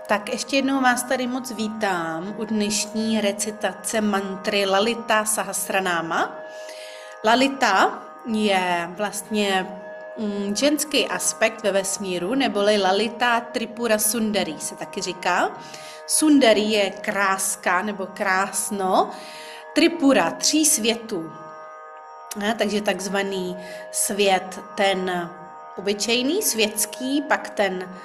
Tak ještě jednou vás tady moc vítám u dnešní recitace mantry Lalita Sahasranáma. Lalita je vlastně ženský aspekt ve vesmíru, neboli Lalita Tripura Sundari se taky říká. Sundari je kráska nebo krásno, Tripura, 3 světů. Takže takzvaný svět, ten obyčejný, světský, pak ten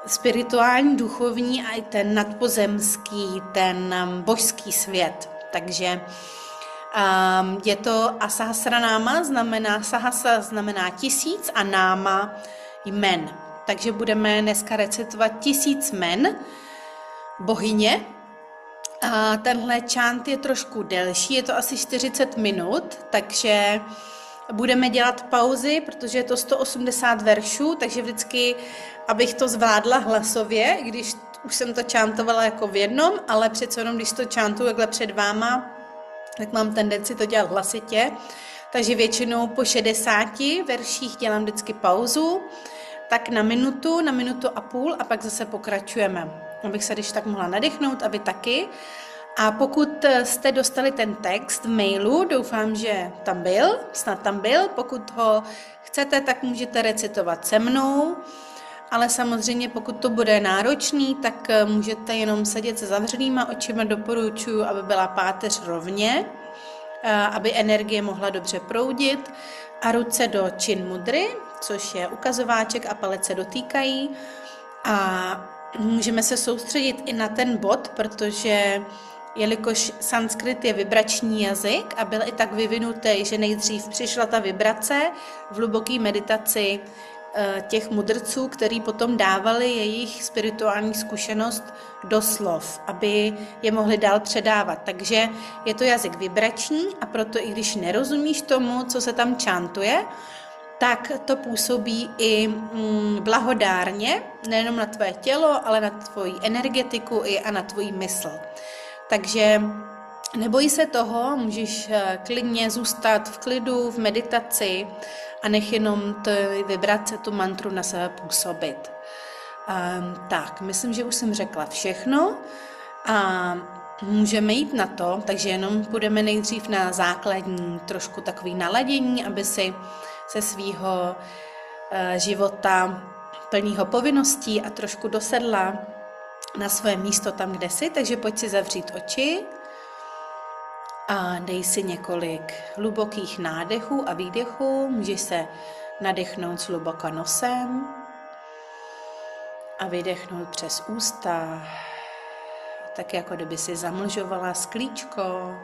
spirituální, duchovní a i ten nadpozemský, ten božský svět. Takže je to a Sahasranáma znamená, Sahasa znamená 1000 a náma jmen. Takže budeme dneska recitovat 1000 jmen bohyně. A tenhle čánt je trošku delší, je to asi 40 minut, takže budeme dělat pauzy, protože je to 180 veršů, takže vždycky, abych to zvládla hlasově, když už jsem to čántovala jako v jednom, ale přece jenom, když to čántuju takhle před váma, tak mám tendenci to dělat hlasitě. Takže většinou po 60 verších dělám vždycky pauzu, tak na minutu a půl a pak zase pokračujeme. Abych se když tak mohla nadechnout a vy taky. A pokud jste dostali ten text v mailu, doufám, že tam byl, snad tam byl, pokud ho chcete, tak můžete recitovat se mnou, ale samozřejmě pokud to bude náročný, tak můžete jenom sedět se zavřenýma očima, doporučuji, aby byla páteř rovně, aby energie mohla dobře proudit a ruce do Chin mudry, což je ukazováček a palec se dotýkají a můžeme se soustředit i na ten bod, protože jelikož sanskrit je vibrační jazyk a byl i tak vyvinutý, že nejdřív přišla ta vibrace v hluboké meditaci těch mudrců, který potom dávali jejich spirituální zkušenost do slov, aby je mohli dál předávat. Takže je to jazyk vibrační a proto i když nerozumíš tomu, co se tam čantuje, tak to působí i blahodárně, nejenom na tvoje tělo, ale na tvoji energetiku a na tvoji mysl. Takže neboj se toho, můžeš klidně zůstat v klidu, v meditaci a nech jenom ty vibrace, tu mantru na sebe působit. Tak, myslím, že už jsem řekla všechno a můžeme jít na to, takže jenom půjdeme nejdřív na základní trošku takový naladění, aby si se svýho života plného povinností a trošku dosedla na svoje místo tam, kde jsi, takže pojď si zavřít oči a dej si několik hlubokých nádechů a výdechů. Můžeš se nadechnout zhluboka nosem a vydechnout přes ústa, tak jako kdyby si zamlžovala sklíčko.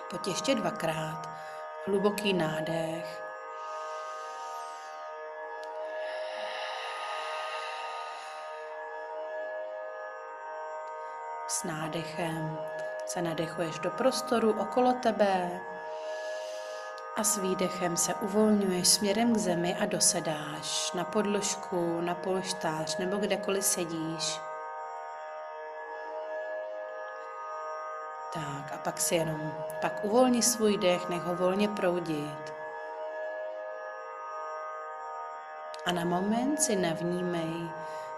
Pojď ještě 2krát. Hluboký nádech. S nádechem se nadechuješ do prostoru okolo tebe a s výdechem se uvolňuješ směrem k zemi a dosedáš na podložku, na polštář nebo kdekoliv sedíš. Tak a pak si jenom uvolni svůj dech, nech ho volně proudit. A na moment si navnímej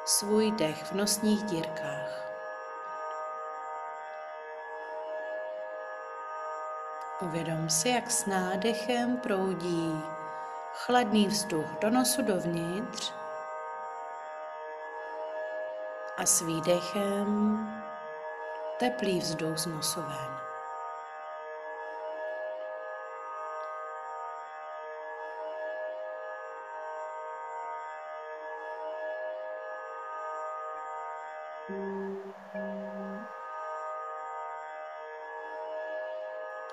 svůj dech v nosních dírkách. Uvědom si, jak s nádechem proudí chladný vzduch do nosu dovnitř a s výdechem teplý vzduch z nosu ven.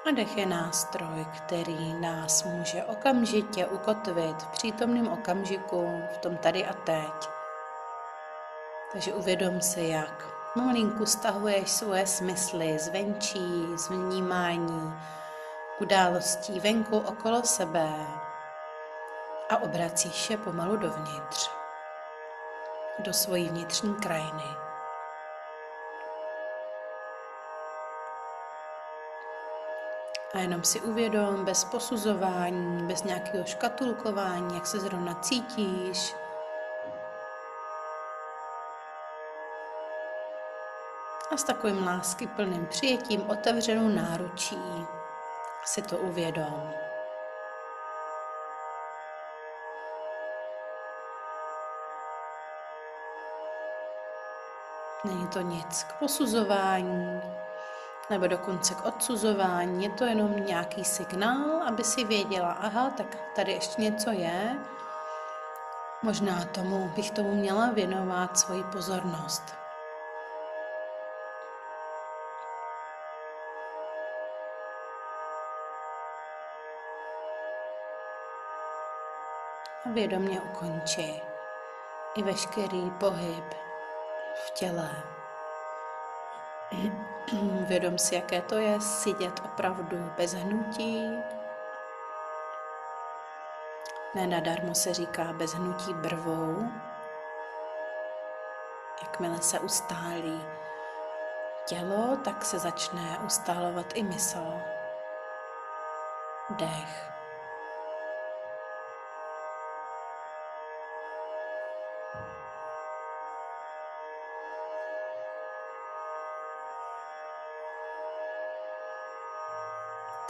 A dech je nástroj, který nás může okamžitě ukotvit v přítomném okamžiku, v tom tady a teď. Takže uvědom si, jak pomalinku stahuješ svoje smysly zvenčí, z vnímání událostí venku okolo sebe a obracíš je pomalu dovnitř, do svojí vnitřní krajiny. A jenom si uvědom, bez posuzování, bez nějakého škatulkování, jak se zrovna cítíš. a s takovým láskyplným přijetím otevřenou náručí si to uvědom. Není to nic k posuzování nebo dokonce k odsuzování, je to jenom nějaký signál, aby si věděla, aha, tak tady ještě něco je, možná bych tomu měla věnovat svoji pozornost. A vědomě ukonči i veškerý pohyb v těle. Vědom si, jaké to je sedět opravdu bez hnutí. Nenadarmo se říká bez hnutí brvou. Jakmile se ustálí tělo, tak se začne ustálovat i mysl. Dech.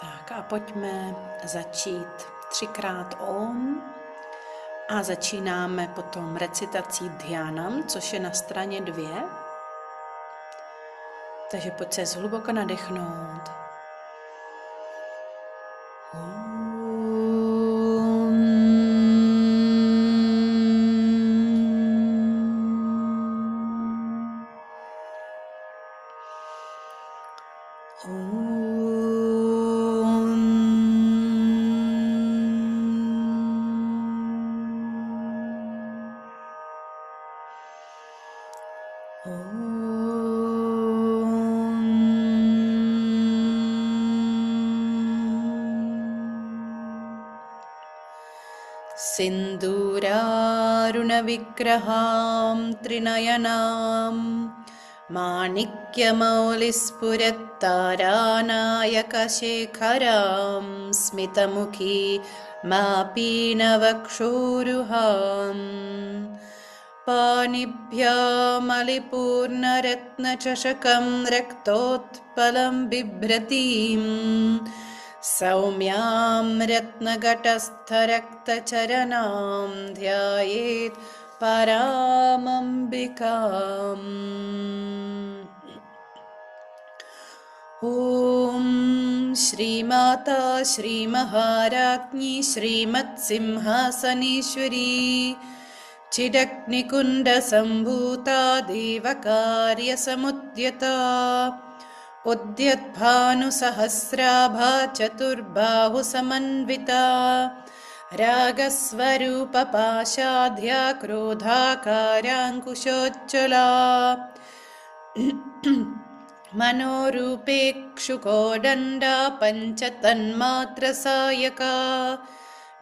Tak a pojďme začít 3x Om a začínáme potom recitací Dhyanam, což je na straně 2. Takže pojď se zhluboko nadechnout. Sindurarunavigraham trinayanam Manikyamallispurattaranayakashekharam Smitamukhi Mapinavakshuruham Panibhyamalipurnaratnachashakam Raktotpalam Bibhratim Saumyam ratnagatastharaktcharanam dhyayet paramambikam. Om Shri Mata Shri Maharajni Shrimat Simhasaneshwari Chidaknikunda Sambhuta Devakarya Samudyata Udyadbhanu Sahasrabha Chaturbahu Samanvita Ragasvarupa Pashadhya Krodhakarankushocchala Manorupekshukodanda Panchatanmatrasayaka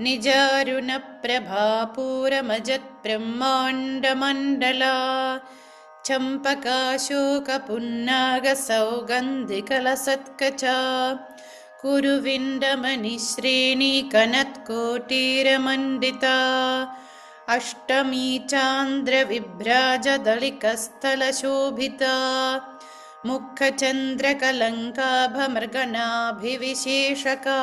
Nijaruna Prabhapuramajat Brahmandamandala Champaka Shoka Punnaga Saugandhikala Satkacha Kuruvindamani Shreni Kanat Kotira Mandita Ashtami Chandra Vibraja Dalikasthala Shobhita Mukha Chandra Kalanka Bhamargana Bhivisheshaka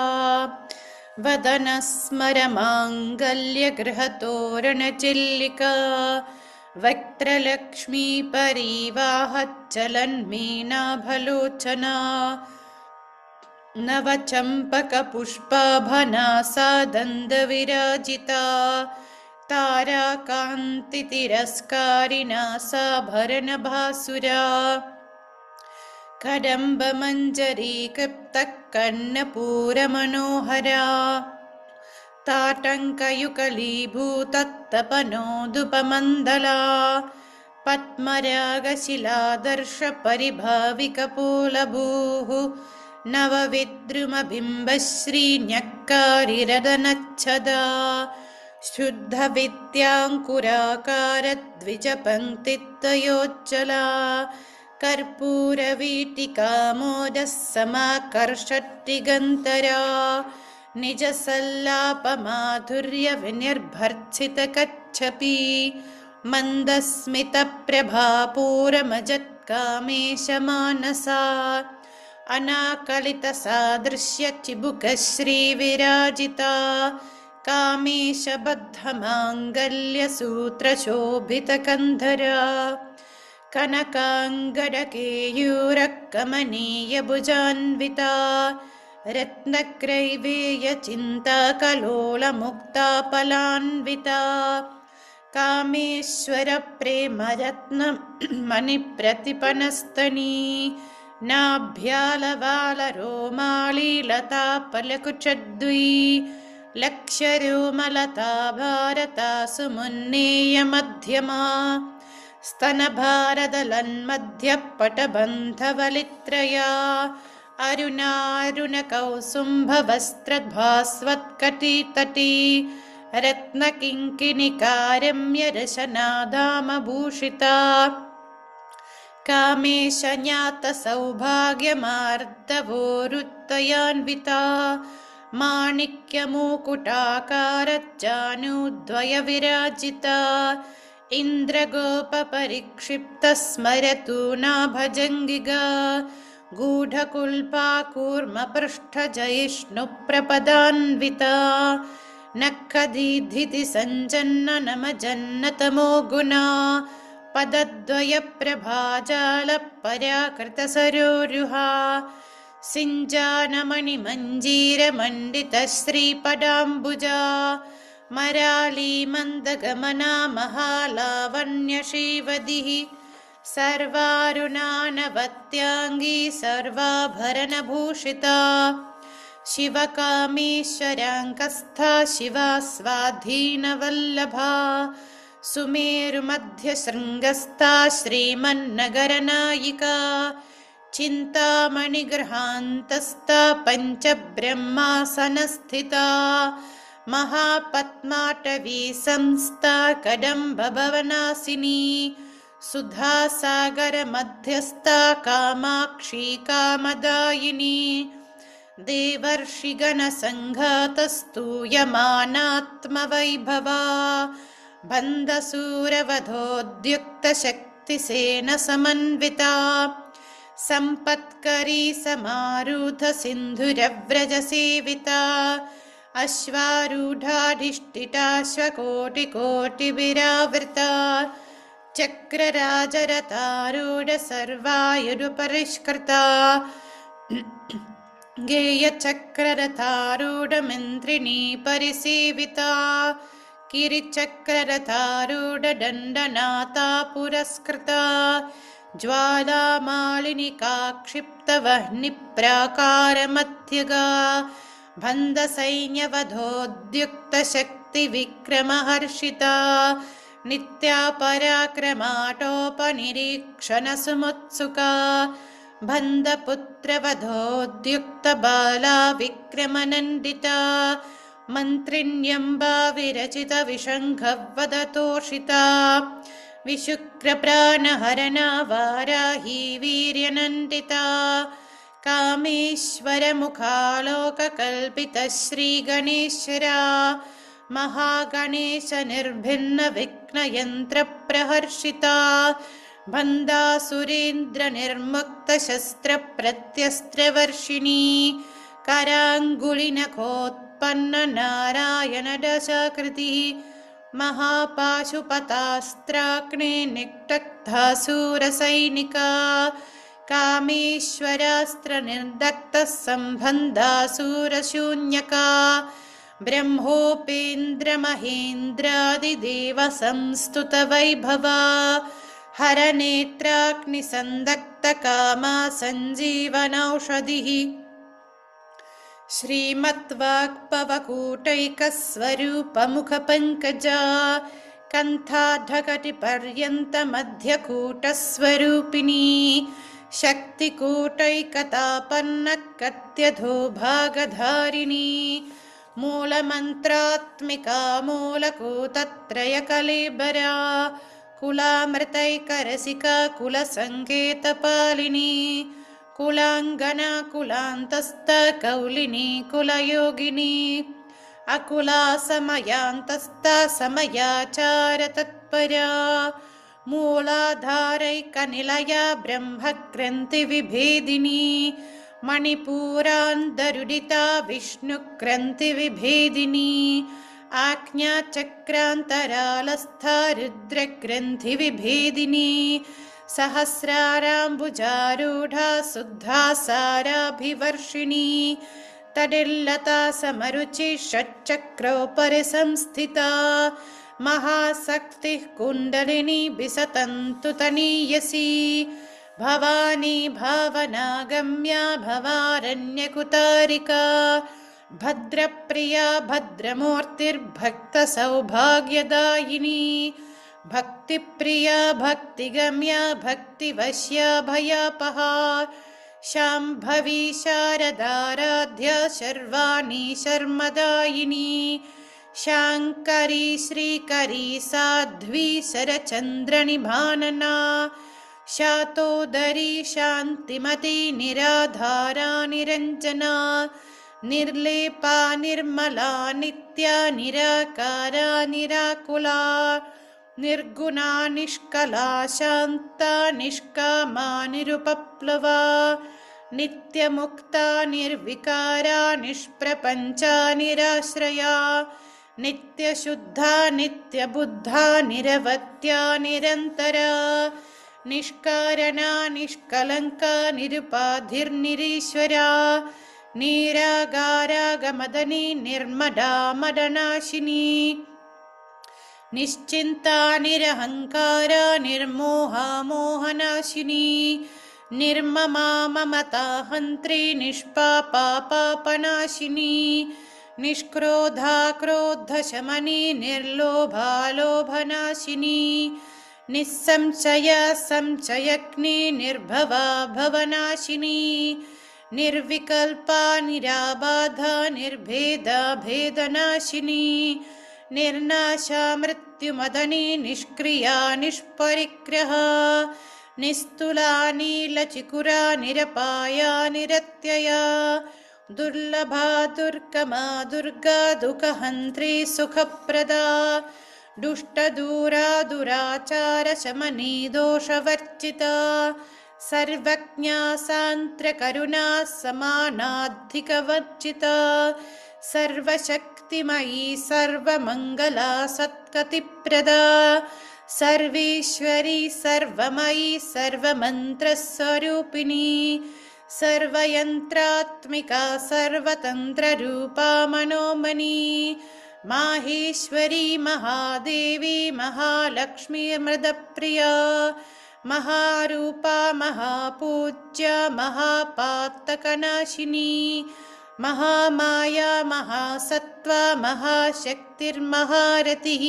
Vadanasmara Mangalya Grihatorana Chillika Vaktralakshmi Parivahachalan Meena Bhalochana Navachampaka Pushpabhana Sadanda Virajita Tara Kanti Tiraskarina Sabharana Bhasura Kadamba Manjari Kriptakanna Pura Manohara Tatanka-yukali bhutattapano-dupamandala Patmaraga-shila-darsha-paribhavika-pola-bhuhu Nava-vidruma-bimba-shri-nyakkari-radanachada Shuddha-vidyangkura-kara-dvija-panktittayocchala Karpura-vitika-modas-samakarshatti-gantara Nijasallapamadhurya-vinirbhartsita-kacchapi Mandasmita-prabha-puramajat कामेशमानसा अनाकलितसादृश्यचिबुकश्रीविराजिता कामेशबद्धमाङ्गल्यसूत्रशोभितकन्धरा कनकाङ्गदकेयूरकमनीयभुजान्विता रत्नग्रैवेयचिन्ताकलोलमुक्ताफलान्विता कामेश्वरप्रेमरत्नमणिप्रतिपनस्तनी नाभ्यालवालरोमालीलतापलकुचद्वी लक्ष्यरोमलता भारता सुमुन्नेयमध्यमा स्तनभारदलन्मध्यपटबन्धवलित्रया अरुणारुणकौसुम्भवस्त्रभास्वत्कटितटी रत्नकिङ्किणिकारम्यरशनाधामभूषिता कामेशज्ञातसौभाग्यमार्दवोरुत्तयान्विता माणिक्यमुकुटाकारज्जानुद्वयविराजिता इन्द्रगोपपरिक्षिप्तस्मरतु नाभजङ्गिगा गूढकुल्पाकूर्मपृष्ठजयिष्णुप्रपदान्विता नखदीधितिसञ्जन्ननमजन्नतमो गुणा पदद्वयप्रभाजालपराकृतसरोरुहा सिञ्जानमणिमञ्जीरमण्डितश्रीपदाम्बुजा मरालीमन्दगमना महालावण्यश्रीवदिः सर्वारुणानवत्याङ्गी सर्वाभरणभूषिता शिवकामेश्वराङ्कस्था शिवा स्वाधीनवल्लभा सुमेरुमध्यशृङ्गस्था श्रीमन्नगरनायिका चिन्तामणिगृहान्तस्था पञ्चब्रह्मासनस्थिता महापद्माटवी संस्था कदम्बभवनासिनी सुधासागरमध्यस्था कामाक्षी कामदायिनी देवर्षिगणसङ्घातस्तूयमानात्मवैभवा बन्धसूरवधोद्युक्तशक्तिसेनसमन्विता सम्पत्करी समारूढसिन्धुरव्रजसेविता अश्वारूढाधिष्ठिताश्वकोटिकोटिविरावृता चक्रराजरथारूढसर्वायुरुपरिष्कृता गेयचक्ररथारूढमन्त्रिणी परिसेविता गिरिचक्ररथारूढदण्डनाथा पुरस्कृता ज्वालामालिनिका क्षिप्तवह्निप्राकारमध्यगा बन्धसैन्यवधोद्युक्तशक्तिविक्रमहर्षिता नित्या पराक्रमाटोपनिरीक्षणसुमुत्सुका बन्धपुत्रवधोद्युक्तबाला विक्रमनन्दिता मन्त्रिण्यम्बा विरचितविशङ्खवदतोषिता विशुक्रप्राणहरणा वाराही वीर्यनन्दिता कामेश्वरमुखालोककल्पितश्रीगणेश्वरा महागणेशनिर्भिन्नविघ्नयन्त्रप्रहर्षिता बन्धासुरेन्द्रनिर्मुक्तशस्त्रप्रत्यस्त्रवर्षिणी कराङ्गुलिनखोत्पन्ननारायणदशाकृतिः महापाशुपतास्त्राग्ने निक्तक्तासुरसैनिका कामेश्वरास्त्रनिर्दक्तसम्बन्धासुरशून्यका ब्रह्मोपेन्द्रमहेन्द्रादिदेवसंस्तुतवैभवा हरनेत्राग्निसन्दक्तकामा सञ्जीवनौषधिः श्रीमद्वाक्पवकूटैकस्वरूपमुखपङ्कजा कण्ठाढकटिपर्यन्तमध्यकूटस्वरूपिणी शक्तिकूटैकतापन्नकत्यधोभागधारिणी मूलमन्त्रात्मिका मूलकूटत्रयकलेबरा कुलामृतैकरसिका कुलसङ्केतपालिनी कुलाङ्गना कुलान्तस्था कौलिनी कुलयोगिनी अकुला समयान्तस्था समयाचारतत्परा मूलाधारैकनिलया ब्रह्मग्रन्थिविभेदिनी मणिपूरान्तरुदिता विष्णुग्रन्थिविभेदिनी आज्ञाचक्रान्तरालस्था रुद्रग्रन्थिविभेदिनी सहस्राराम्बुजारूढा शुद्धा साराभिवर्षिणी तडिल्लता समरुचि षट्चक्रोपरि संस्थिता महाशक्तिः कुण्डलिनी विसतन्तु तनीयसी भवानी भावनागम्या भवारण्यकुतारिका भद्रप्रिया भद्रमूर्तिर्भक्तसौभाग्यदायिनी भक्तिप्रिया भक्तिगम्या भक्तिवश्या भयापहा शाम्भवी शारदाराध्या शर्वाणी शर्मदायिनी शाङ्करी श्रीकरी साध्वी शरचन्द्रनिभानना शातोदरी शान्तिमती निराधारा निरञ्जना निर्लेपा निर्मला नित्या निराकारा निराकुला निर्गुणा निष्कला शान्ता निष्कामा निरुपप्लवा नित्यमुक्ता निर्विकारा निष्प्रपञ्चा निराश्रया नित्यशुद्धा नित्यबुद्धा निरवत्या निरन्तरा निष्कारणा निष्कलङ्का निरुपाधिर्निरीश्वरा निरागारागमदनी निर्मदा मदनाशिनी निश्चिन्ता निरहङ्कारा निर्मोहा मोहनाशिनी निर्ममा ममता हन्त्री निष्पापा पापनाशिनी निष्क्रोधा क्रोधशमनी निर्लोभा लोभनाशिनी निस्संशया संशयग्नि निर्भवा भवनाशिनी निर्विकल्पा निराबाधा निर्भेदा भेदनाशिनी निर्नाशा मृत्युमदनी निष्क्रिया निष्परिग्रहा निस्तुला नीलचिकुरा निरपाया निरत्यया दुर्लभा दुर्गमा दुर्गा दुःखहन्त्री सुखप्रदा दुष्टदूरा दुराचारशमनी दोषवर्जिता सर्वज्ञा सान्त्रकरुणा समानाधिकवर्जिता सर्वशक्तिमयी सर्वमङ्गला सत्कतिप्रदा सर्वेश्वरी सर्वमयी सर्वमन्त्रस्वरूपिणी सर्वयन्त्रात्मिका सर्वतन्त्ररूपा मनोमनी माहेश्वरी महादेवी महालक्ष्मी मृदप्रिया महारूपा महापूज्या महापातकनाशिनी महामाया महासत्त्वा महाशक्तिर्महारतिः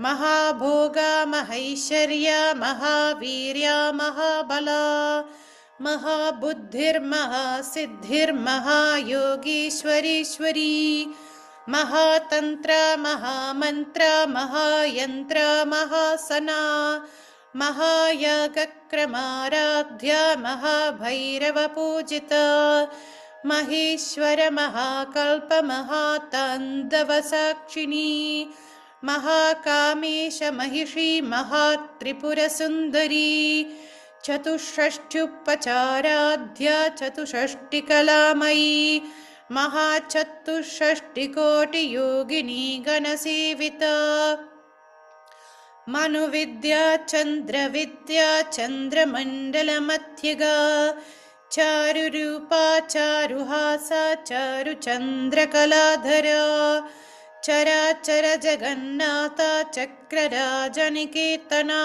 महाभोगा महैश्वर्या महावीर्या महाबला महाबुद्धिर्महासिद्धिर्महायोगीश्वरीश्वरी महातन्त्रा महामन्त्रा महायन्त्रा महासना महायागक्रमाराध्या महाभैरवपूजिता महेश्वर महाकल्प महाताण्डवसाक्षिणी महाकामेश महिषी महात्रिपुरसुन्दरी चतुष्षष्ट्युपचाराध्या चतुष्षष्टिकलामयी महाचतुष्षष्टिकोटियोगिनी गणसेविता मनुविद्या चन्द्रविद्या चन्द्रमण्डलमध्यगा चारुरूपा चारुहासा चारुचन्द्रकलाधरा चराचर जगन्नाथा चक्रराजनिकेतना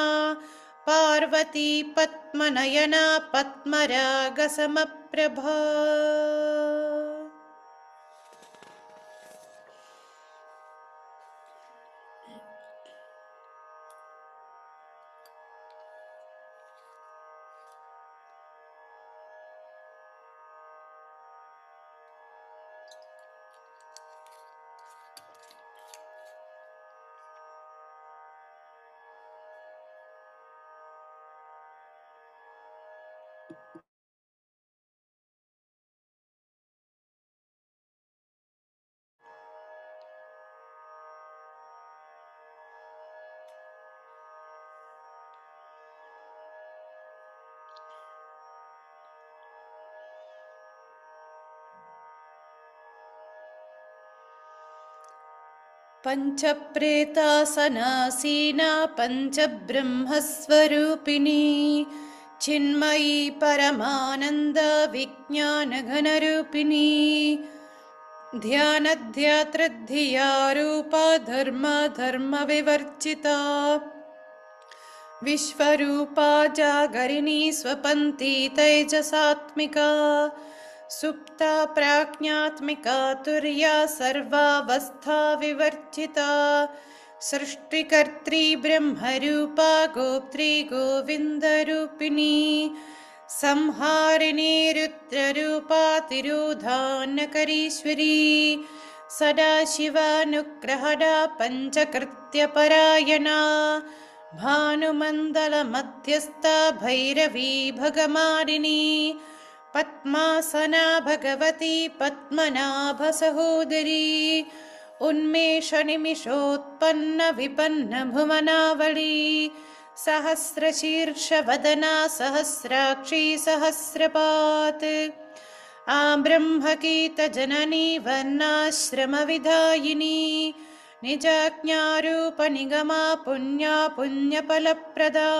पार्वती पद्मनयना पद्मरागसमप्रभा। पञ्चप्रेतासनासीना पञ्चब्रह्मस्वरूपिणी चिन्मयी परमानन्द विज्ञानघनरूपिणी ध्यानध्यातृद्धिया रूपा धर्मविवर्जिता विश्वरूपा जागरिणी स्वपन्ती तैजसात्मिका सुप्ता प्राज्ञात्मिका तुर्या सर्वावस्था विवर्जिता सृष्टिकर्त्री ब्रह्मरूपा गोप्त्री गोविन्दरूपिणी संहारिणी रुद्ररूपा तिरोधानकरीश्वरी सदाशिवानुग्रहदा पञ्चकृत्यपरायणा भानुमण्डलमध्यस्था भैरवी भगमालिनी पद्मासना भगवती पद्मनाभसहोदरी उन्मेषनिमिषोत्पन्न विपन्न भुवनावली सहस्रशीर्षवदना सहस्राक्षी सहस्रपात् आब्रह्मकीतजननी वर्णाश्रमविधायिनी निजाज्ञारूपनिगमा पुण्या पुण्यफलप्रदा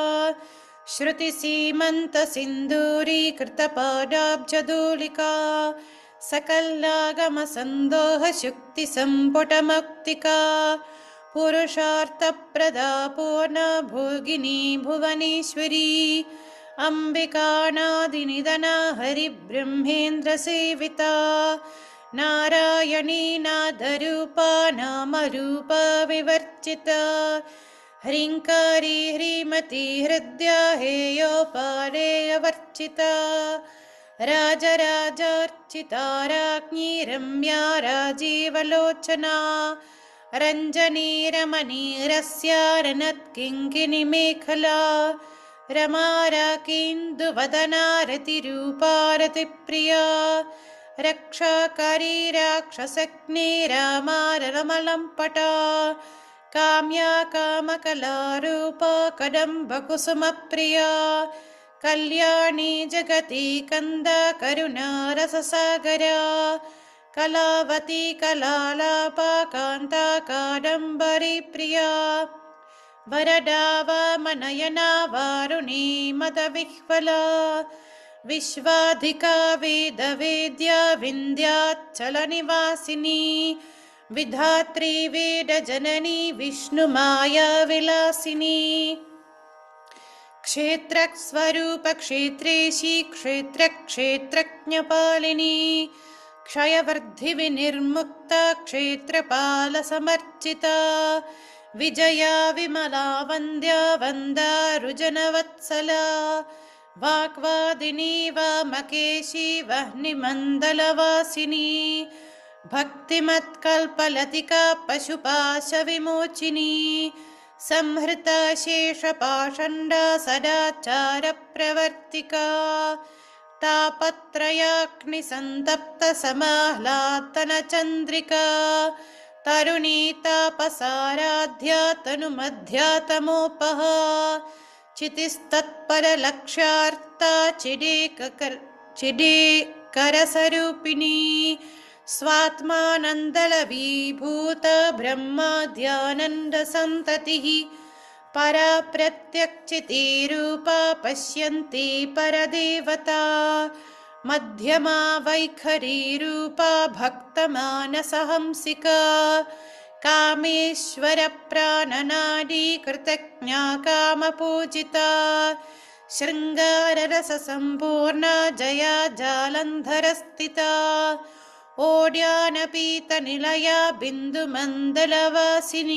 श्रुतिसीमन्तसिन्दूरीकृतपादाब्जधूलिका सकलागमसन्दोहशुक्तिसम्पुटमौक्तिका पुरुषार्थप्रदा पूर्णा भोगिनी भुवनेश्वरी अम्बिकानादिनिधना हरिब्रह्मेन्द्रसेविता नारायणी नादरूपा नामरूपा विवर्जिता ह्रीङ्कारी ह्रीमती हृद्या हेयोपादेयवर्जिता राजराजार्चिता राज्ञी रम्या राजीवलोचना रञ्जनी रमणीरस्या रनत्किङ्किणीमेखला रमा राकेन्दुवदना रतिरूपा रतिप्रिया रक्षाकरी राक्षसग्ने रामा रमलम्पटा काम्या कामकलारूपा कदम्बकुसुमप्रिया कल्याणी जगती कन्दा करुणा रससागरा कलावती कलालापा कान्ता कादम्बरी प्रिया वरदा वामनयना वारुणी मदविह्वला विश्वाधिका वेदवेद्या विन्ध्याचलनिवासिनी विधात्री वेदजननी विष्णुमाया विलासिनी क्षेत्रस्वरूपक्षेत्रेशी क्षेत्रक्षेत्रज्ञपालिनी क्षयवर्धिविनिर्मुक्ता क्षेत्रपालसमर्चिता विजया विमला वन्द्या वन्दारुजनवत्सला वाग्वादिनी वामकेशी वह्निमण्डलवासिनी भक्तिमत्कल्पलतिका पशुपाशविमोचिनी संहृता शेषपाषण्डा सदाचारप्रवर्तिका तापत्रयाग्निसन्तप्तसमाह्लादनचन्द्रिका तरुणी तापसाराध्या तनुमध्यातमोपहा चितिस्तत्परलक्ष्यार्ता चिडेकरसरूपिणी स्वात्मानन्दलवीभूत ब्रह्माद्यानन्दसन्ततिः परा प्रत्यक्षितिरूपा पश्यन्ती परदेवता मध्यमा वैखरीरूपा भक्तमानसहंसिका कामेश्वरप्राणनाडी कृतज्ञा कामपूजिता शृङ्गाररससम्पूर्णा जया जालन्धरस्थिता ओड्यानपीतनिलया बिन्दुमण्डलवासिनी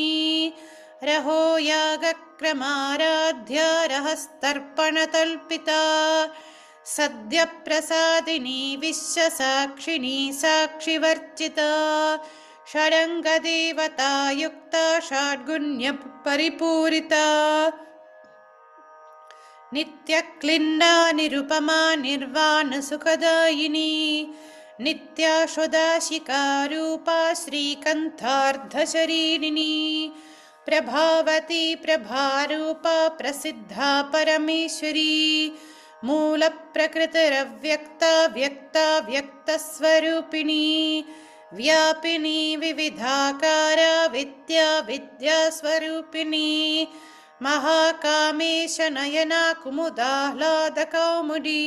रहो यागक्रमाराध्या रहस्तर्पणतल्पिता सद्यप्रसादिनी विश्वसाक्षिणी साक्षिवर्जिता षडङ्गदेवतायुक्ता षड्गुण्यपरिपूरिता नित्यक्लिन्ना निरुपमा निर्वाणसुखदायिनी नित्या शुदाशिकारूपा श्रीकण्ठार्धशरीरिणी प्रभावती प्रभारूपा प्रसिद्धा परमेश्वरी मूलप्रकृतिरव्यक्ता व्यक्ता व्यक्तस्वरूपिणी व्यापिनी विविधाकारा विद्या विद्यास्वरूपिणी महाकामेश नयना कुमुदाह्लादकौमुदी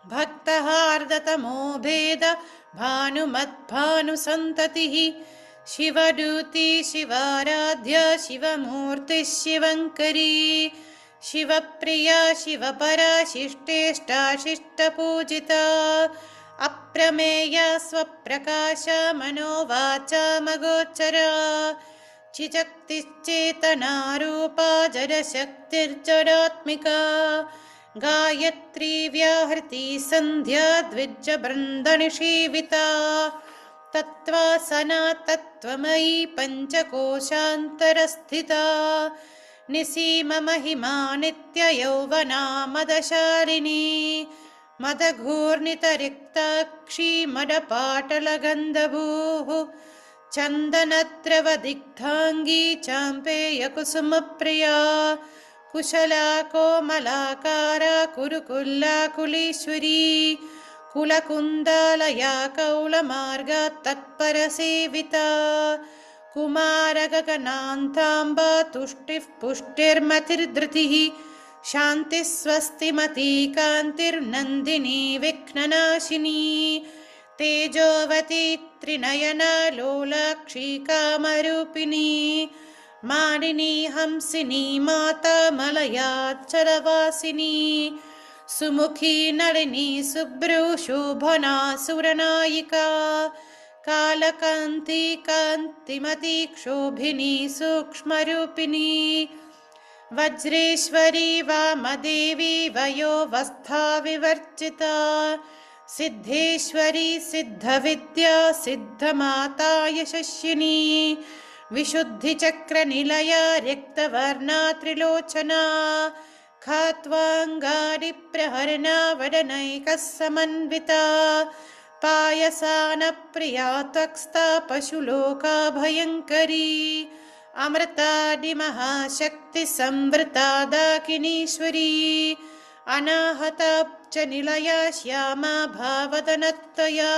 भक्तहार्दतमो भेद भानुमद्भानुसन्ततिः शिवदूती शिवाराध्य शिवमूर्तिः शिवङ्करी शिवप्रिया शिवपरा शिष्टेष्टा शिष्टपूजिता अप्रमेया स्वप्रकाशा मनोवाचा मगोचरा चिशक्तिश्चेतनारूपा जडशक्तिर्जडात्मिका गायत्री व्याहृति सन्ध्या द्विजबृन्दनिषेविता तत्त्वासना तत्त्वमयी पञ्चकोशान्तरस्थिता निसीममहिमा नित्ययौवना मदशालिनी मदघूर्णितरिक्ताक्षी मदपाटलगन्धभूः चन्दनद्रवदिग्धाङ्गी चाम्पेयकुसुमप्रिया कुशला कोमलाकारा कुरुकुल्लाकुलीश्वरी कुलकुन्दालया कौलमार्गा तत्परसेविता कुमारगगनान्ताम्बा तुष्टिः पुष्टिर्मतिर्धृतिः शान्तिः स्वस्तिमती कान्तिर्नन्दिनी विघ्ननाशिनी तेजोवती त्रिनयना लोलाक्षी कामरूपिणी मानिनी हंसिनी माता मलयाचलवासिनी सुमुखी नलिनी शुभ्रू शोभना सुरनायिका कालकान्ति कान्तिमती क्षोभिनी सूक्ष्मरूपिणी वज्रेश्वरी वामदेवी वयोवस्था विवर्जिता सिद्धेश्वरी सिद्धविद्या सिद्धमाता यशस्विनी विशुद्धिचक्रनिलया रिक्तवर्णा त्रिलोचना खात्वाङ्गादिप्रहरणा वदनैकः समन्विता पायसानप्रिया त्वक्स्ता पशुलोका भयङ्करी अमृतादिमहाशक्तिसंवृता दाकिनीश्वरी अनाहताब्ज निलया श्यामा भावदनत्वया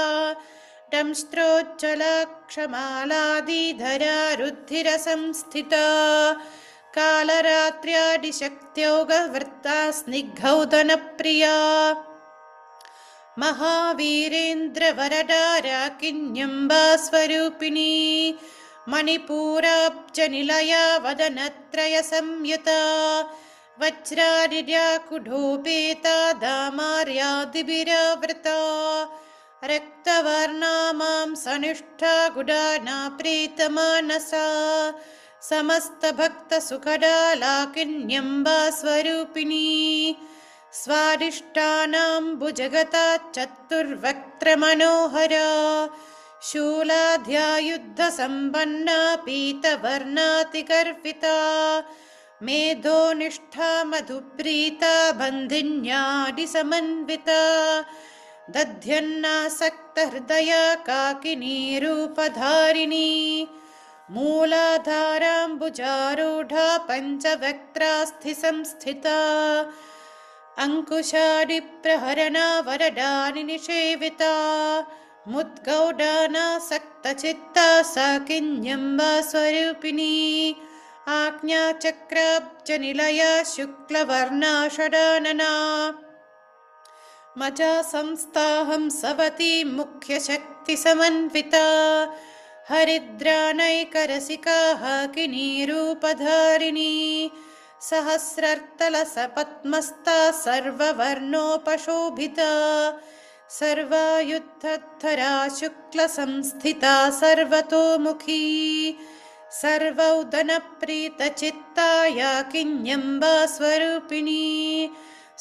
दंष्ट्रोज्ज्वलाक्षमालादिधरा रुद्धिरसंस्थिता कालरात्र्यादिशक्त्योगवृत्ता स्निग्धौदनप्रिया महावीरेन्द्रवरदा राकिन्यम्बा स्वरूपिणी मणिपूराब्जनिलया वदनत्रयसंयुता वज्रादिर्या कुढोपेता दामार्यादिभिरावृता रक्तवर्णा मां सनिष्ठा गुडाना प्रीतमानसा समस्तभक्तसुखदा लाकिन्यम्बा स्वरूपिणी स्वादिष्टानाम्बुजगता चतुर्वक्त्रमनोहरा शूलाध्यायुद्धसम्पन्ना पीतवर्णातिगर्विता मेधोनिष्ठा मधुप्रीता बन्धिन्यादिसमन्विता दध्यन्नासक्तहृदया काकिनी रूपधारिणी मूलाधाराम्बुजारूढा पञ्चवक्त्रास्थिसंस्थिता अङ्कुशादिप्रहरणा वरदानि निषेविता मुद्गौडानासक्तचित्ता साकिन्यम्बा स्वरूपिणी आज्ञाचक्राब्जनिलया शुक्लवर्णा षडानना मजा संस्थाहंसवती मुख्यशक्तिसमन्विता हरिद्रानैकरसिका हाकिनी रूपधारिणी सहस्रर्तलसपद्मस्ता सर्ववर्णोपशोभिता सर्वायुधधरा शुक्लसंस्थिता सर्वतोमुखी सर्वौदनप्रीतचित्ता याकिन्यम्बा स्वरूपिणी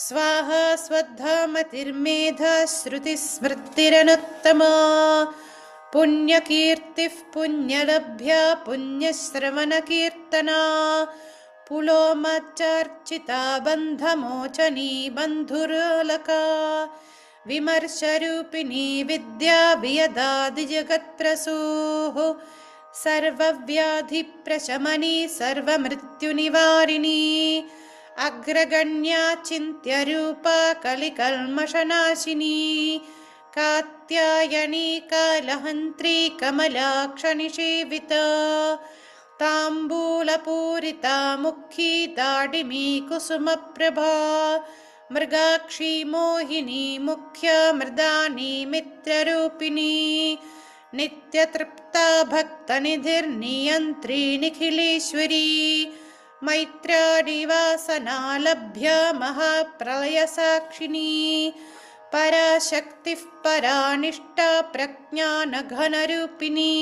स्वाहा स्वधामतिर्मेधा श्रुतिस्मृतिरनुत्तमा पुण्यकीर्तिः पुण्यलभ्या पुण्यश्रवणकीर्तना पुलोमचर्चिता बन्धमोचनी बन्धुरोलका विमर्शरूपिणी विद्या वियदादिजगत्प्रसूः सर्वव्याधिप्रशमनी सर्वमृत्युनिवारिणी अग्रगण्या चिन्त्यरूपा कलिकल्मषनाशिनी कात्यायनी कलहन्त्री कमलाक्षनिषेविता ताम्बूलपूरिता मुखी दाडिमी कुसुमप्रभा मृगाक्षी मोहिनी मुख्य मृदानी मित्ररूपिणी नित्यतृप्ता भक्तनिधिर्नियन्त्री निखिलेश्वरी मैत्रादिवासना लभ्य महाप्रलयसाक्षिणी पराशक्तिः परानिष्ठा प्रज्ञानघनरूपिणी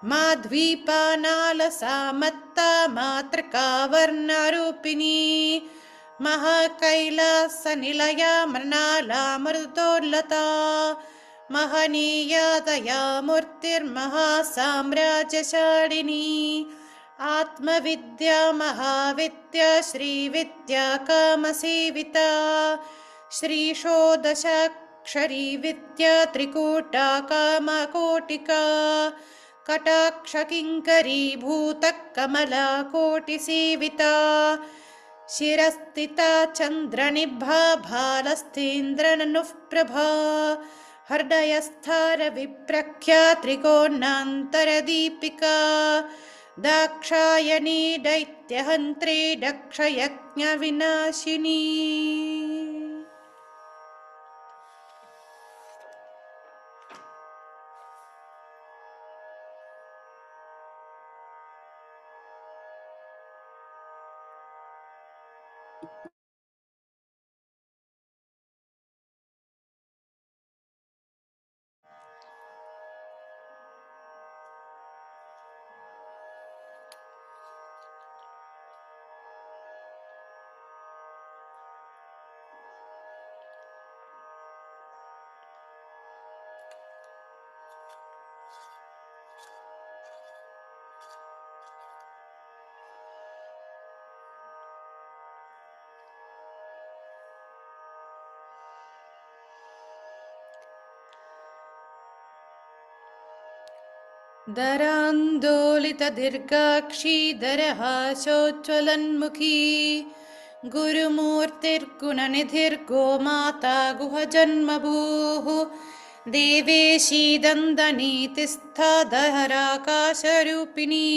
माध्वीपानालसा मत्ता मातृका वर्णरूपिणी महाकैलासनिलया मृणाला मृदोल्लता महनीया दया मूर्तिर्महासाम्राज्यशालिनी आत्मविद्या महाविद्या श्रीविद्या कामसेविता श्रीषोडशाक्षरी विद्या त्रिकूटा कामकोटिका कटाक्षकिङ्करी भूतकमला कोटिसेविता शिरस्थिता चन्द्रनिभा भालस्थेन्द्रननुः प्रभा हृदयस्थारविप्रख्या त्रिकोणान्तरदीपिका दाक्षायणी दैत्यहन्त्री दक्षयज्ञविनाशिनी। दरान्दोलितदीर्घाक्षी दरहासोज्ज्वलन्मुखी गुरुमूर्तिर्गुणनिधिर्गोमाता गुहजन्मभूः देवेशी दन्दनीतिस्था दहराकाशरूपिणी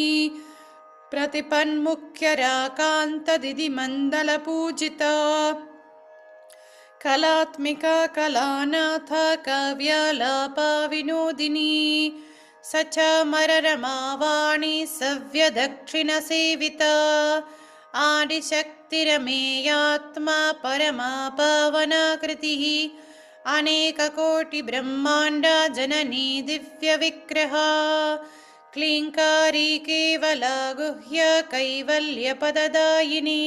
प्रतिपन्मुख्यराकान्तदिदिमण्डलपूजिता कलात्मिका कलानाथा काव्यालापा विनोदिनी सचामररमावाणी सव्यदक्षिणसेविता आदिशक्तिरमेयात्मा परमा पावनाकृतिः अनेककोटिब्रह्माण्डा जननी दिव्यविग्रहा क्लीङ्कारी केवला गुह्या कैवल्यपददायिनी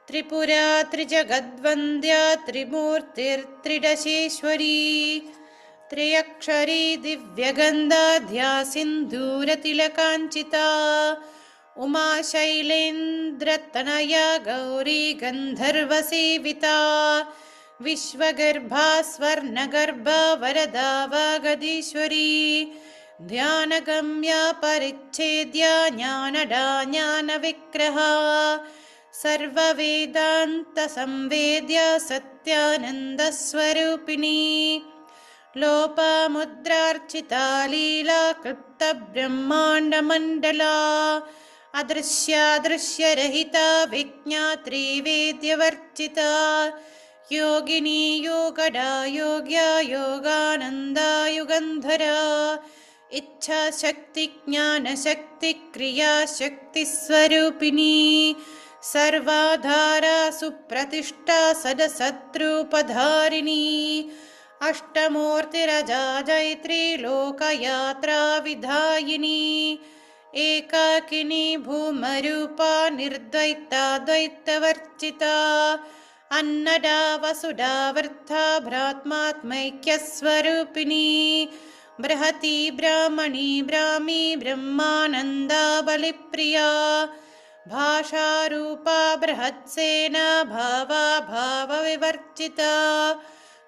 त्रिपुरा त्रिजगद्वन्द्या त्रिमूर्तिर्त्रिदशेश्वरी त्र्यक्षरी दिव्यगन्धाढ्या सिन्धूरतिलकाञ्चिता उमा शैलेन्द्रतनया गौरी गन्धर्वसेविता विश्वगर्भा स्वर्णगर्भा वरदा वागदीश्वरी ध्यानगम्या परिच्छेद्या ज्ञानदा ज्ञानविग्रहा सर्ववेदान्तसंवेद्या सत्यानन्दस्वरूपिणी लोपामुद्रार्चिता लीला क्लृप्तब्रह्माण्डमण्डला अदृश्यादृश्यरहिता विज्ञात्री वेद्यवर्जिता योगिनी योगदा योग्या योगानन्दा युगन्धरा इच्छाशक्ति ज्ञानशक्ति क्रियाशक्तिस्वरूपिणी सर्वाधारा सुप्रतिष्ठा सदसद्रूपधारिणी अष्टमूर्तिरजा जैत्री लोकयात्रा विधायिनी एकाकिनी भूमरूपा निर्द्वैता द्वैतवर्जिता अन्नदा वसुधा वृद्धा भ्रात्मात्मैक्यस्वरूपिणी बृहती ब्राह्मणी ब्राह्मी ब्रह्मानन्दा बलिप्रिया भाषारूपा बृहत्सेना भावा भावविवर्जिता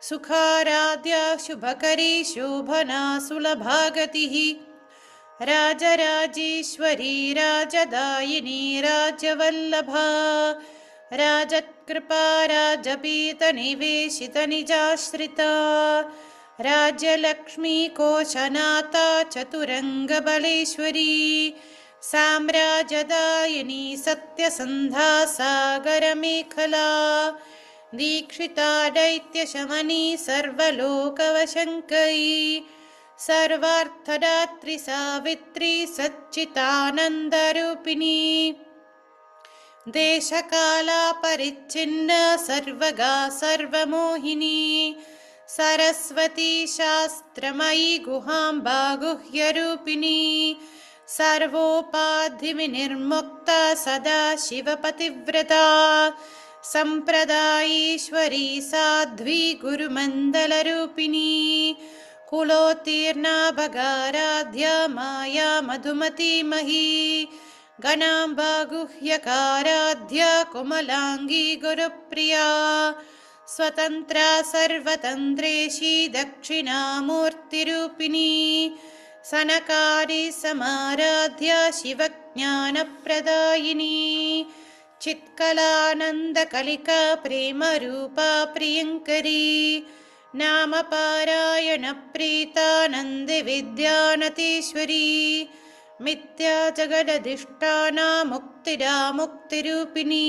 सुखाराध्या शुभकरी शोभना सुलभागतिः राजराजेश्वरी राजदायिनी राजवल्लभा राजत्कृपा राजपीतनिवेशितनिजाश्रिता राज्यलक्ष्मी कोशनाता चतुरङ्गबलेश्वरी साम्राज्यदायिनी सत्यसन्धा सागरमेखला दीक्षिता दैत्यशमनी सर्वलोकवशङ्करी सर्वार्थदात्री सावित्री सच्चिदानन्दरूपिणी देशकालापरिच्छिन्न सर्वगा सर्वमोहिनी सरस्वती शास्त्रमयी गुहाम्बा गुह्यरूपिणी सर्वोपाधिविनिर्मुक्ता सदा शिवपतिव्रता सम्प्रदायीश्वरी साध्वी गुरुमण्डलरूपिणी कुलोत्तीर्णा भगाराध्या माया मधुमती मही गणाम्बा गुह्यकाराध्या कुमलाङ्गी गुरुप्रिया स्वतन्त्रा सर्वतन्त्रेशी दक्षिणामूर्तिरूपिणी सनकारि समाराध्या शिवज्ञानप्रदायिनी चित्कलानन्दकलिका प्रेमरूपा प्रियङ्करी नामपारायणप्रीता नन्दिविद्यानतीश्वरी मिथ्या जगदधिष्ठाना मुक्तिदा मुक्तिरूपिणी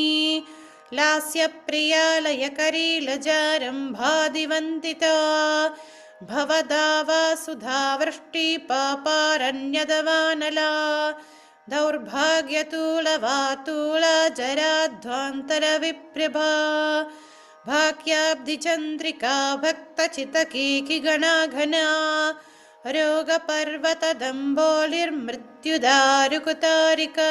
लास्यप्रिया लयकरी लजारम्भादिवन्दिता भवदावा सुधावृष्टि पापारण्यदवानला दौर्भाग्यतूलवातूला जराध्वान्तरविप्रभा भाग्याब्धिचन्द्रिका भक्तचितकीकिगणाघना रोगपर्वतदम्बोलिर्मृत्युदारुकुतारिका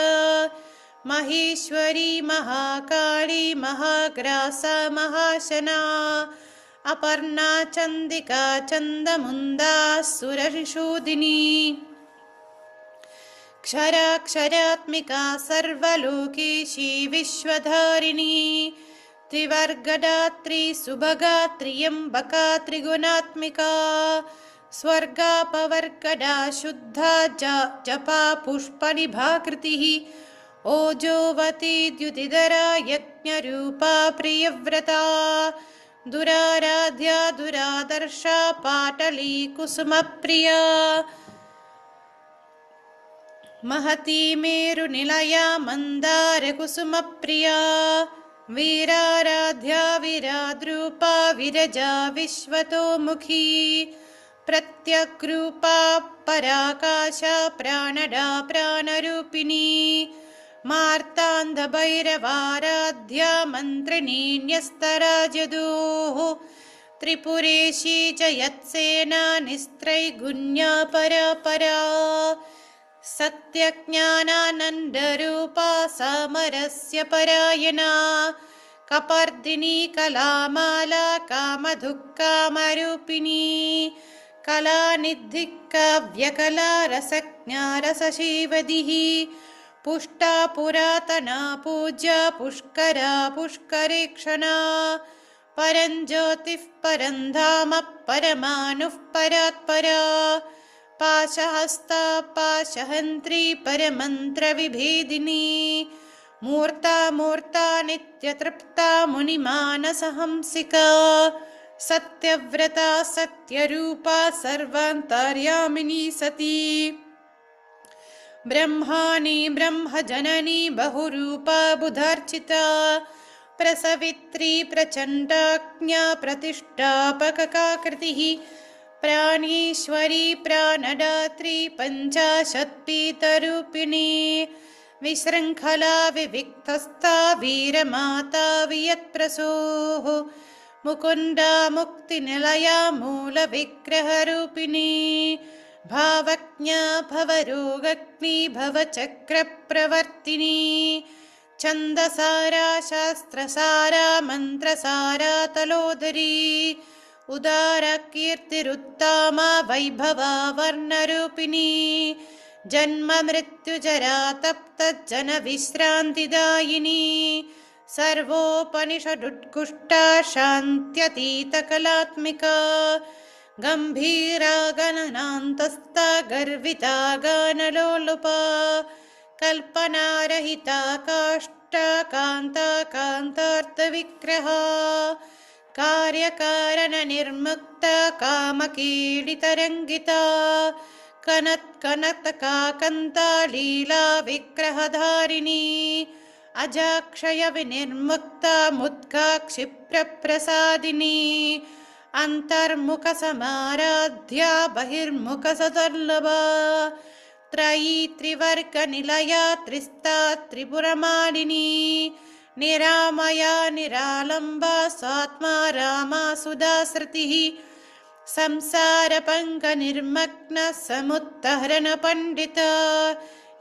महेश्वरी महाकाली महाग्रासा महाशना अपर्णा चन्दिका चन्दमुण्डा सुरशूदिनी क्षराक्षरात्मिका सर्वलोकेशी विश्वधारिणी त्रिवर्गदात्री सुभगा त्र्यम्बका त्रिगुणात्मिका स्वर्गापवर्गदा शुद्धा जपा पुष्पनिभाकृतिः ओजोवती द्युतिधरा यज्ञरूपा प्रियव्रता दुराराध्या दुरादर्शा पाटली कुसुमप्रिया महती मेरुनिलया मन्दारकुसुमप्रिया वीराराध्या विराद्रूपा विरजा विश्वतोमुखी प्रत्यग्रूपा पराकाशा प्राणदा प्राणरूपिणी मार्ताण्डभैरवाराध्या मन्त्रिणी न्यस्तराजदोः त्रिपुरेशी च यत्सेना निस्त्रैगुण्या परा सत्यज्ञानानन्दरूपा समरस्य परायणा कपर्दिनी कलामाला कामधुक्कामरूपिणी कलानिधिः काव्यकला रसज्ञा रसशीवदिः पुष्टा पुरातना पूज्या पुष्करा पुष्करेक्षणा परञ्ज्योतिः परं धाम परमाणुः परात्परा पाशहस्ता पाशहन्त्री परमन्त्रविभेदिनी मूर्ता मूर्ता नित्यतृप्ता मुनिमानसहंसिका सत्यव्रता सत्यरूपा सर्वान्तर्यामिनी सती ब्रह्माणि ब्रह्मजननी बहुरूपा बुधार्चिता प्रसवित्री प्रचण्डाज्ञा प्रतिष्ठापककाकृतिः प्राणीश्वरी प्राणदात्री पञ्चाशत्पीतरूपिणी विशृङ्खला विविक्तस्था वीरमाता वियत्प्रसूः मुकुन्दा मुक्तिनिलया मूलविग्रहरूपिणी भावज्ञा भवरोगग्नी भवचक्रप्रवर्तिनी छन्दसारा शास्त्रसारा मन्त्रसारा तलोदरी उदारकीर्तिरुत्तमा वैभवा वर्णरूपिणी जन्म मृत्युजरा तप्तजनविश्रान्तिदायिनी सर्वोपनिषदुत्कृष्टा शान्त्यतीतकलात्मिका गम्भीरा गणनान्तस्था गर्विता गानलोलुपा कल्पनारहिता काष्ठा कान्ता कान्तार्थविग्रहा कार्यकारणनिर्मुक्ता कामकीडितरङ्गिता कनत्कनतकाकन्ता लीला विग्रहधारिणी अजाक्षय विनिर्मुक्ता मुद्गा क्षिप्रप्रसादिनी अन्तर्मुखसमाराध्या बहिर्मुखसदुर्लभा त्रयी त्रिवर्गनिलया त्रिस्ता त्रिपुरमालिनी निरामया निरालम्बा स्वात्मा रामा सुधासृतिः संसारपङ्कनिर्मग्न समुत्तहरणपण्डिता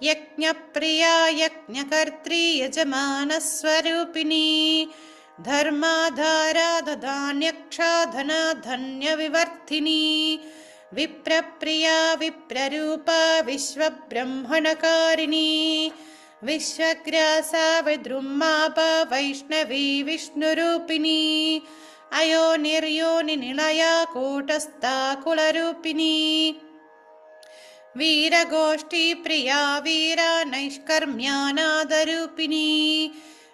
यज्ञप्रिया यज्ञकर्त्री यजमानस्वरूपिणी धर्माधारा दधान्यक्षा धना धन्यविवर्धिनी विप्रप्रिया विप्ररूपा विश्वब्रह्मणकारिणी विश्वग्रासा विद्रुमापा वैष्णवी विष्णुरूपिणी अयो निर्योनिनिलया कूटस्था कुलरूपिणी वीरगोष्ठी प्रिया वीरा नैष्कर्म्यानादरूपिणी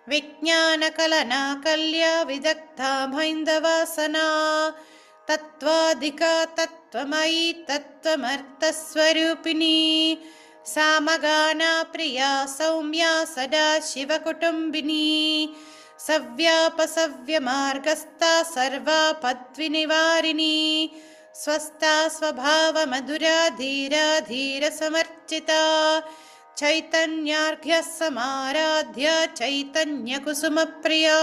विज्ञानकलना कल्या विदग्धा मैन्दवासना तत्त्वाधिका तत्त्वमयी तत्त्वमर्थस्वरूपिणी सामगाना प्रिया सौम्या सदा शिवकुटुम्बिनी सव्यापसव्यमार्गस्था सर्वापद्विनिवारिणी स्वस्था स्वभावमधुरा धीरा धीरसमर्चिता चैतन्यार्घ्यः समाराध्य चैतन्यकुसुमप्रिया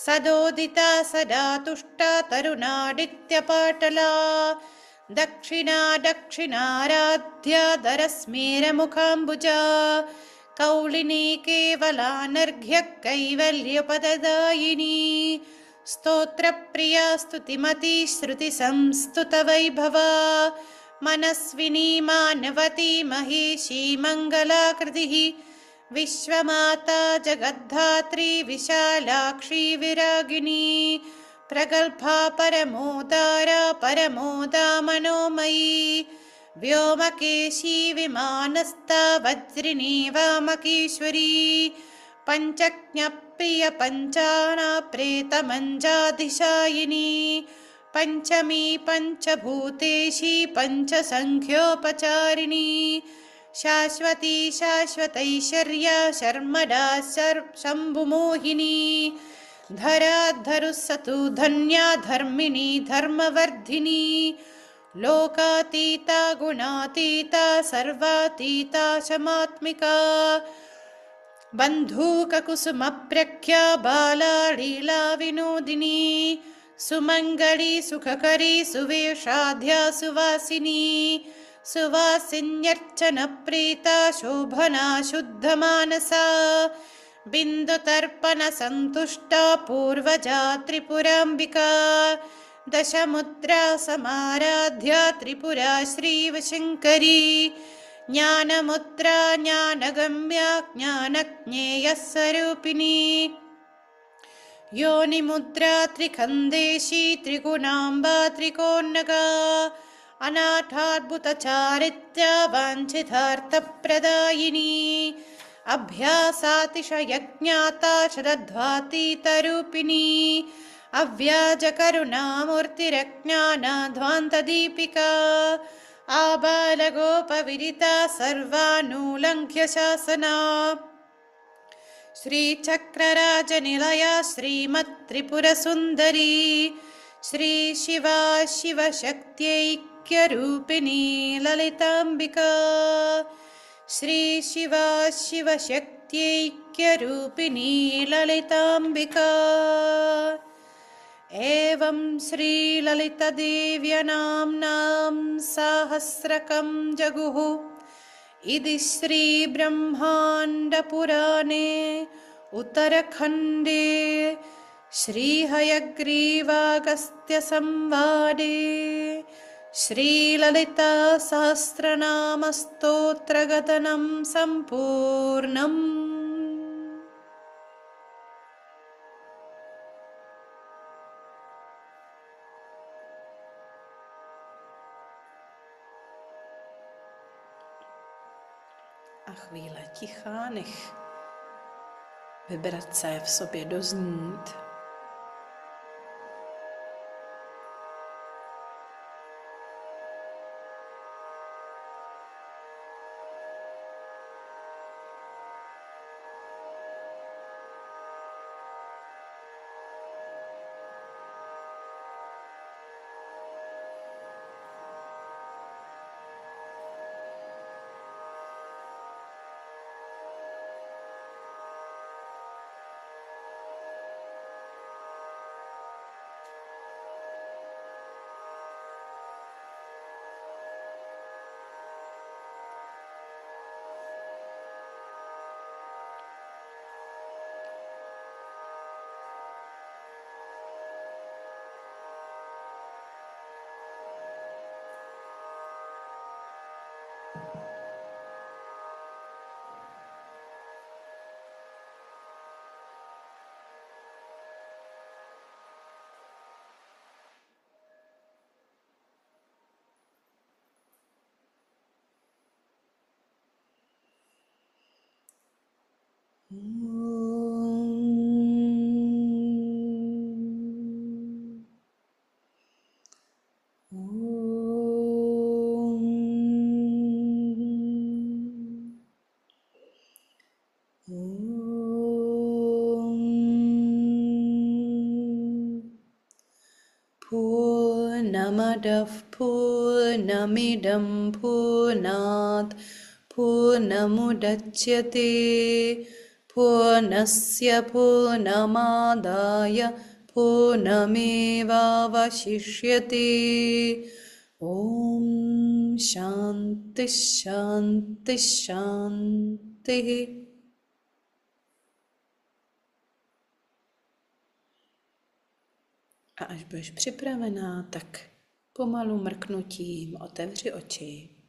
सदोदिता सदा तुष्टा तरुणादित्यपाटला दक्षिणा दक्षिणाराध्या दरस्मेरमुखाम्बुजा कौलिनी केवलानर्घ्य कैवल्यपददायिनी स्तोत्रप्रिया स्तुतिमती श्रुतिसंस्तुतवैभवा मनस्विनी मानवती महेशी मङ्गलाकृतिः विश्वमाता जगद्धात्री विशालाक्षी विरागिणी प्रगल्भा परमोदारा परमोदा मनोमयी व्योमकेशी विमानस्था वज्रिणी वामकेश्वरी पञ्चज्ञप्रिय पञ्चाना प्रेतमञ्जाधिशायिनी पञ्चमी पञ्चभूतेशी पञ्चसङ्ख्योपचारिणी शाश्वती शाश्वतैश्वर्या शर्मदा शम्भुमोहिनी धराद्धरुस्सतु धन्या धर्मिणी धर्मवर्धिनी लोकातीता गुणातीता सर्वातीता शमात्मिका बन्धूककुसुमप्रख्या बाला लीला विनोदिनी सुमङ्गली सुखकरी सुवेशाध्या सुवासिनी सुवासिन्यर्चनप्रीता शोभना शुद्धमानसा बिन्दुतर्पणसन्तुष्टा पूर्वजा त्रिपुराम्बिका दशमुद्रा समाराध्या त्रिपुरा श्रीवशङ्करी ज्ञानमुद्रा ज्ञानगम्या ज्ञानज्ञेयस्वरूपिणी योनिमुद्रा त्रिखन्देशी त्रिगुणाम्बा त्रिकोन्नगा अनाथाद्भुतचारित्र्या वाञ्छितार्थप्रदायिनी अभ्यासातिशयज्ञाता शरध्वातीतरूपिणी अव्याजकरुणामूर्तिरज्ञानाध्वान्तदीपिका आबालगोपविदिता सर्वानुलङ्घ्य शासना श्रीचक्रराजनिलया श्रीमत्त्रिपुरसुन्दरी श्रीशिवा शिवशक्त्यैक्यरूपिणी ललिताम्बिका श्रीशिवा शिवशक्त्यैक्यरूपिणी ललिताम्बिका एवं श्रीललितदेव्यनाम्नां सहस्रकं जगुः इति श्रीब्रह्माण्डपुराणे उत्तरखण्डे श्रीहयग्रीवागस्त्यसंवादे श्रीललितासहस्रनामस्तोत्रगतनं सम्पूर्णम्। A chvíle ticha, nech vibrace v sobě doznít. Purnamadav Purnamidam Purnat Purnamudachyate Purnasya Purnamadaya Purnamevavashishyate. Om Shanti Shanti Shanti. A až budeš připravená, tak pomalu mrknutím otevři oči.